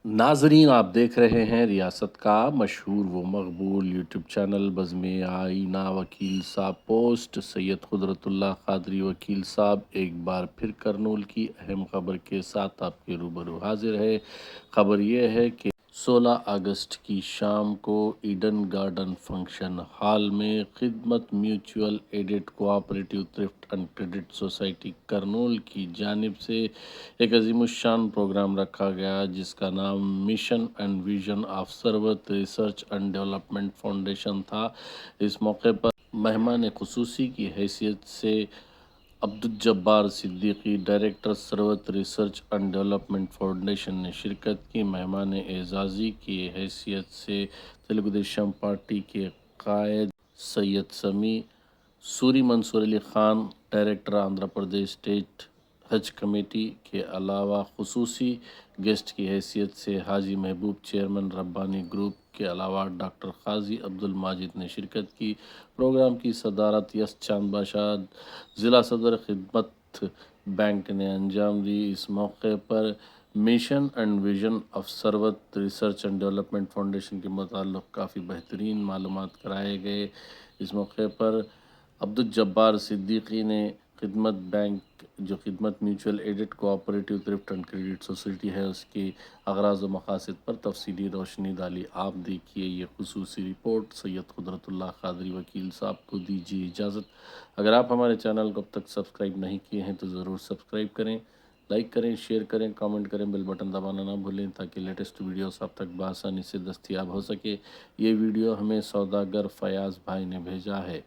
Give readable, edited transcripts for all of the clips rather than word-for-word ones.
नाजरीन, आप देख रहे हैं रियासत का मशहूर व मकबूल यूट्यूब चैनल बज़्म आईना। वकील साहब पोस्ट सैयद कुदरतुल्लाह क़ादरी वकील साहब एक बार फिर करनूल की अहम खबर के साथ आपके रूबरू हाजिर है। खबर यह है कि 16 अगस्त की शाम को ईडन गार्डन फंक्शन हॉल में Khidmat mutual aided cooperative thrift and credit society Kurnool की जानिब से एक अजीमुशान प्रोग्राम रखा गया, जिसका नाम mission and vision of Sarwat research and development foundation था। इस मौके पर मेहमान खुसूसी की हैसियत से Abdul Jabbar Siddiqui, director Sarwat research and development foundation ने शिरकत की। मेहमान एजाज़ी की हैसियत से तेलुगु देशम पार्टी के कायद सैयद समी, सूरी मंसूर अली ख़ान, डायरेक्टर आंध्र प्रदेश स्टेट हज कमेटी के अलावा खुसूसी गेस्ट की हैसियत से हाजी महबूब, चेयरमैन रब्बानी ग्रुप के अलावा डॉक्टर काजी अब्दुल माजिद ने शिरकत की। प्रोग्राम की सदारत यस चांद बादशाह, ज़िला सदर खिदमत बैंक ने अंजाम दी। इस मौके पर mission and vision of Sarwat research and development foundation के मुताल्लिक़ काफ़ी बेहतरीन मालूमात कराए गए। इस मौके पर अब्दुल जब्बार सिद्दीकी ने खिदमत बैंक, जो Khidmat mutual aided cooperative thrift and credit society है, उसकी अगराज़ व मकासद पर तफसीली रोशनी डाली। आप देखिए ये खुसूसी रिपोर्ट। सैयद कुदरतुल्लाह क़ादरी वकील साहब को दीजिए इजाज़त। अगर आप हमारे चैनल को अब तक सब्सक्राइब नहीं किए हैं तो ज़रूर सब्सक्राइब करें, लाइक करें, शेयर करें, कमेंट करें, बेल बटन दबाना ना भूलें ताकि लेटेस्ट वीडियोस आप तक बआसानी से दस्तयाब हो सके। ये वीडियो हमें सौदागर फयाज़ भाई ने भेजा है।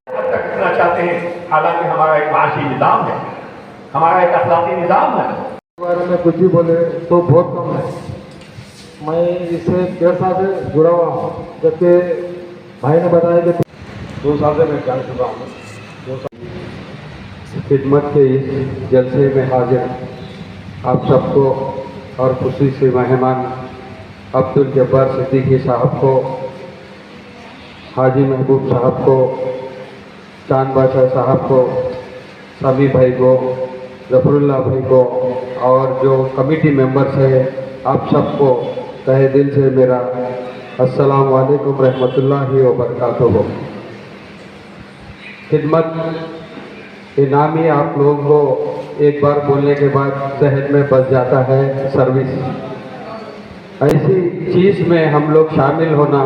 करना चाहते हैं, हालांकि हमारा एक माशी निज़ाम है, हमारा एक अखलाकी निज़ाम है। बारे में कुछ भी बोले तो बहुत कम है। मैं इससे 1.5 साल से जुड़ा हुआ हूँ, जबकि भाई ने बताया कि 2 साल से मैं जान चुका हूँ। 2 साल खिदमत के इस जलसे में हाजिर आप सबको और खुशी से मेहमान अब्दुल जब्बार सिद्दीकी साहब को, हाजी महबूब साहब को, चांद बादशाह साहब को, सभी भाई को, जफरुल्लाह भाई को और जो कमेटी मेंबर्स हैं, आप सबको तहे दिल से मेरा अस्सलाम वालेकुम रहमतुल्लाहि व बरकातुहू। खिदमत ये नाम ही आप लोगों को एक बार बोलने के बाद जहन में बस जाता है सर्विस। ऐसी चीज़ में हम लोग शामिल होना,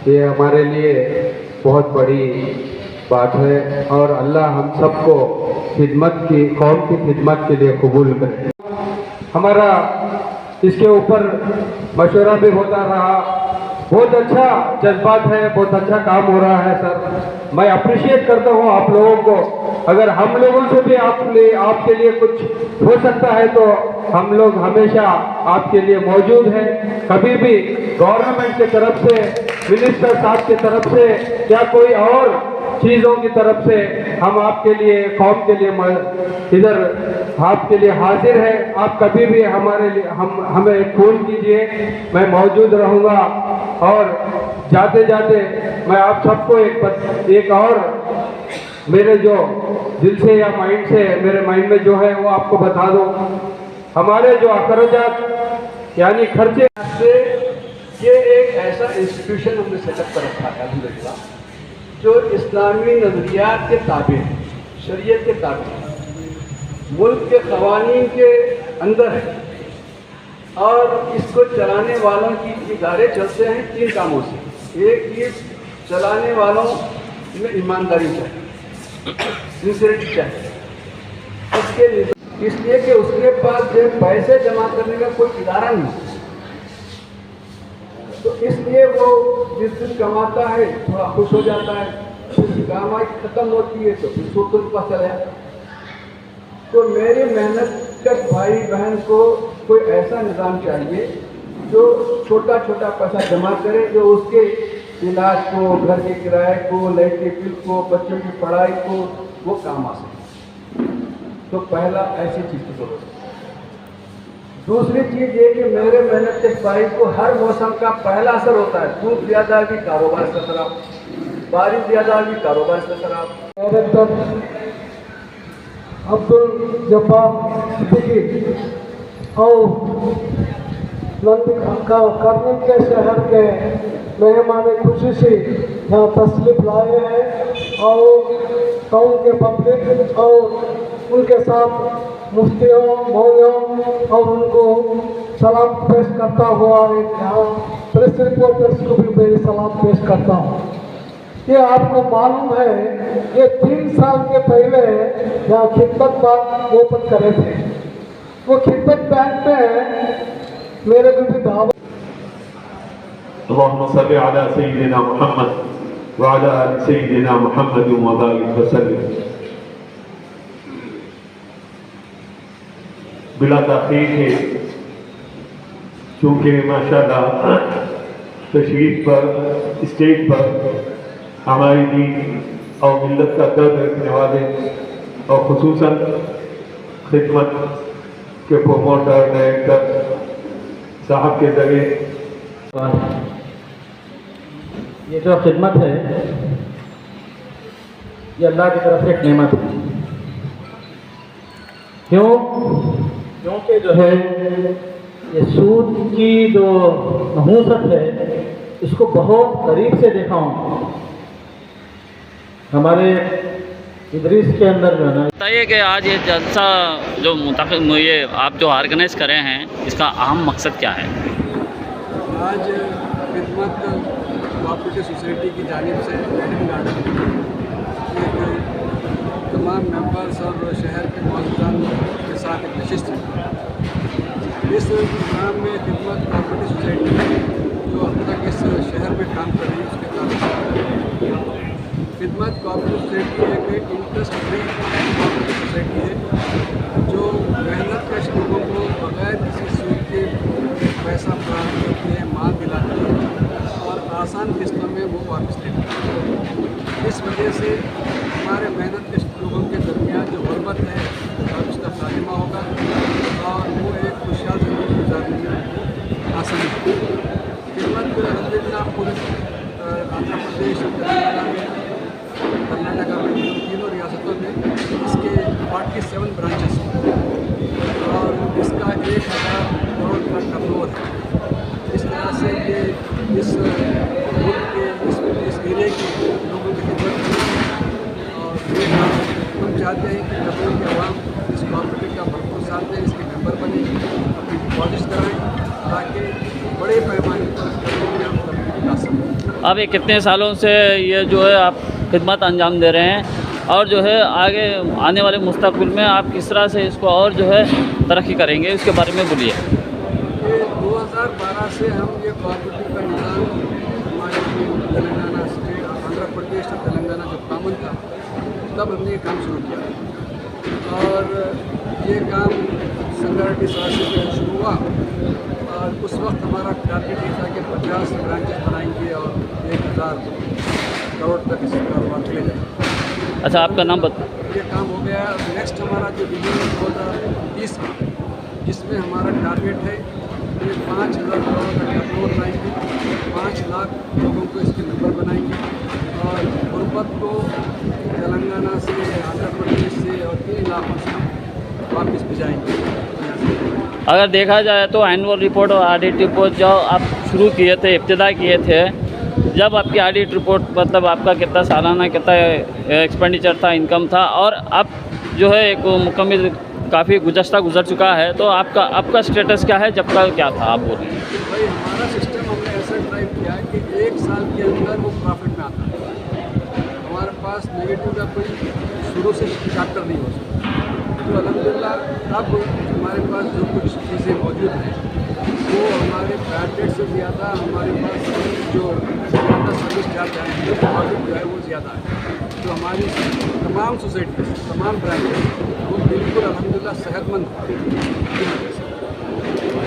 ये हमारे लिए बहुत बड़ी बात है और अल्लाह हम सबको खिदमत की, कौम की खिदमत के लिए कबूल करे। हमारा इसके ऊपर मशवरा भी होता रहा, बहुत अच्छा जज्बात है, बहुत अच्छा काम हो रहा है सर। मैं अप्रिशिएट करता हूँ आप लोगों को। अगर हम लोगों से भी आपके लिए कुछ हो सकता है तो हम लोग हमेशा आपके लिए मौजूद हैं। कभी भी गवर्नमेंट की तरफ से, मिनिस्टर साहब की तरफ से या कोई और चीज़ों की तरफ से हम आपके लिए, कौम के लिए इधर आपके लिए हाजिर है। आप कभी भी हमारे लिए हमें फ़ोन कीजिए, मैं मौजूद रहूँगा। और जाते जाते मैं आप सबको एक और मेरे जो दिल से या माइंड से, मेरे माइंड में जो है वो आपको बता दूँ। हमारे जो अखराजात यानी खर्चे से, ये एक ऐसा इंस्टीट्यूशन हमने सेटअप कर रखा है अल्हम्दुलिल्लाह, जो इस्लामी नज़रियात के ताबे है, शरीयत के ताबे है, मुल्क के क़वानीन के अंदर है। और इसको चलाने वालों की इदारे चलते हैं 3 कामों से। एक चीज़, चलाने वालों में ईमानदारी चाहिए, सिंसियरिटी चाहिए, इसलिए कि उसके पास जो पैसे जमा करने का कोई इदारा नहीं, तो इसलिए वो जिस दिन कमाता है थोड़ा खुश हो जाता है, उसकी कमाई खत्म होती है तो फिर सूद के पास चला जाता है। तो मेरी मेहनत कश भाई बहन को कोई ऐसा निज़ाम चाहिए जो छोटा छोटा पैसा जमा करे, जो उसके इलाज को, घर के किराए को, लाइट के बिल को, बच्चों की पढ़ाई को वो काम आ सके। तो पहला ऐसी चीज़ की जरूरत है। दूसरी चीज़ ये कि मेरे मेहनत के भाई को हर मौसम का पहला असर होता है। धूप ज़्यादा भी कारोबार से खराब, बारिश ज़्यादा भी कारोबार से खराब। अब्दुल जब्बार सिद्दीकी और करनी के शहर के मेहमान खुशी से यहाँ तशरीफ लाए हैं और टाउन के पब्लिक और उनके साथ मुफ्तियों मौलियों और उनको सलाम पेश करता हुआ एक यहाँ प्रेस रिपोर्टर्स को भी मेरी सलाम पेश करता हूँ। ये आपको मालूम है ये 3 साल के पहले यहाँ खिदमत बैंक ओपन करे थे। वो खिदमत बैंक में मेरे को भी दावत अल्लाहुम्मा सल्लि अला सय्यिदिना मुहम्मद व अला आलि सय्यिदिना मुहम्मद व बारिक वसल्लम। बिला ताख़ीर है, चूँकि माशाअल्लाह तशरीफ पर स्टेज पर हमारी दीन और मिल्लत का दर्द रखने वाले और खुसूसन खिदमत के प्रोमोटर डायरेक्टर साहब के जरिए ये जो खिदमत है ये अल्लाह की तरफ से एक नेमत है। क्योंकि जो है ये सूद की जो नहूसत है इसको बहुत करीब से देखा हूँ। हमारे इदरीस के अंदर जो है ना, बताइए कि आज ये जलसा जो ये आप जो ऑर्गेनाइज करे हैं इसका अहम मकसद क्या है? आज खिदमत कोऑपरेटिव सोसाइटी की जानिब से एडन गार्डन एक तमाम मेंबर्स और शहर के मौजूदान के साथ एक नशिस्त है। इस प्रोग्राम में खिदमत कोऑपरेटिव सोसाइटी जो अब तक इस शहर में काम कर रही है उसके ताल्लुक खिदमत कोऑपरेटिव सोसाइटी एक इंटरेस्ट फ्री कोऑपरेटिव सोसाइटी है जो मेहनत कश लोगों को बगैर किसी सूद के पैसा प्राप्त करती है, माल दिलाती है और आसान किस्तों में वो वापस देती है। इस वजह से हमारे मेहनत कश लोगों के दरमियान जो गुर्बत है और उसका खात्मा होगा और वो एक खुशहाल ज़िंदगी गुजारने में आसानी होगी। खिदमत अल्हम्दुलिल्लाह पूरे आंध्र प्रदेश और तेलंगाना में कर्नाटका में तीनों रियासतों में इसके 47 ब्रांचेस हैं और इसका 1000 करोड़ का टर्नओवर है। इस तरह से ये इस मुल्क के इस एरिया के लोगों की खिदमत करें और ये हम चाहते हैं कि लखनऊ के अवाम इस कोऑपरेटिव का भरपूर साथ दें, इसके मेंबर बने, अपनी डिपॉजिट कराएँ ताकि बड़े पैमाने पर हम तब्दीली ला सकें। अब ये कितने सालों से ये जो है आप खिदमत अंजाम दे रहे हैं और जो है आगे आने वाले मुस्तकबिल में आप किस तरह से इसको और जो है तरक्की करेंगे उसके बारे में बोलिए। ये 2012 से हम ये कोऑपरेटिव का निज़ाम हमारे तेलंगाना स्टेट आंध्र प्रदेश और तेलंगाना जो कॉमन था तब हमने ये काम शुरू किया और ये काम संगठित शासन से शुरू हुआ और उस वक्त हमारा टारगेट ये था कि 50 ब्रांचेस बनाएंगे और 1000 करोड़ तक इस कारोबार के ले जाएंगे। अच्छा, आपका नाम बता। ये काम हो गया। नेक्स्ट हमारा जो विजन है 2030 का, जिसमें हमारा टारगेट है कि 5,000 करोड़ का टर्नओवर लाएंगे, 5 लाख लोगों को इसके मेंबर बनाएंगे और गुर्बत को तेलंगाना से, आंध्र प्रदेश से और 3 इलाकों से वापस भिजाएंगे। अगर देखा जाए तो एनुअल रिपोर्ट और ऑडिट रिपोर्ट जो आप शुरू किए थे, इब्तिदा किए थे, जब आपकी ऑडिट रिपोर्ट मतलब आपका कितना सालाना कितना एक्सपेंडिचर था, इनकम था और अब जो है एक मुकम्मल काफ़ी गुज़र चुका है, तो आपका स्टेटस क्या है, जब का क्या था आप बोल रहे हैं? भाई हमारा सिस्टम हमने ऐसा ड्राइव किया है कि 1 साल के अंदर वो प्रॉफिट में आता है। हमारे पास नेगेटिव का कोई शुरू से चैप्टर नहीं हो सकता। तो अल्हम्दुलिल्लाह अब हमारे पास जो कुछ चीज़ें मौजूद हैं वो हमारे बैडेट से ज़्यादा हमारे पास जो ज़्यादा सर्विस चार्ज है, जो प्रॉफिट जो है वो ज़्यादा है। तो हमारी तमाम सोसाइटी, तमाम ब्रांचेस वो बिल्कुल अल्हम्दुलिल्लाह सेहतमंद है।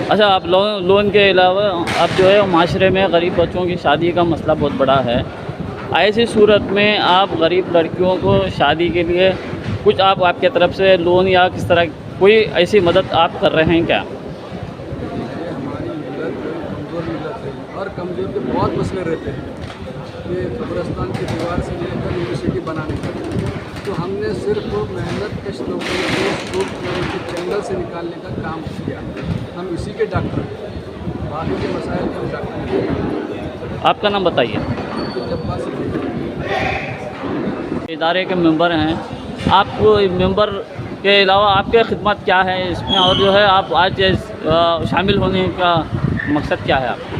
अच्छा, आप लोन के अलावा अब जो है माशरे में गरीब बच्चों की शादी का मसला बहुत बड़ा है। ऐसी सूरत में आप गरीब लड़कियों को शादी के लिए कुछ आपके तरफ से लोन या किस तरह कोई ऐसी मदद आप कर रहे हैं क्या? ये हमारी मिलत कमज़ोर मिलत है और कमज़ोर के बहुत मसले रहते हैं। ये कब्रिस्तान की दीवार से लेकर यूनिवर्सिटी बनाने तक, तो हमने सिर्फ मेहनत कश लोगों को जंगल से निकालने का काम किया। हम इसी के डॉक्टर हैं। बाकी के मसाइल को उजागर आपका नाम बताइए। जब्बार से इदारे के मेंबर हैं आप, मेंबर के अलावा आपके खिदमत क्या है इसमें, और जो है आप आज शामिल होने का मकसद क्या है आपका?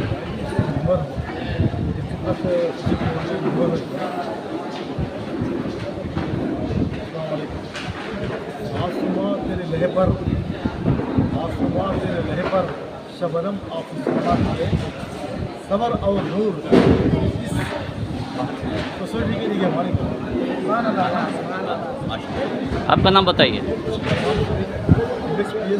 आसमां तेरे लहे पर शबनम आसमां के सबर और नूर इस सोसाइटी के लिए हमारी आपका नाम बताइए। डिस्ट्रिक्ट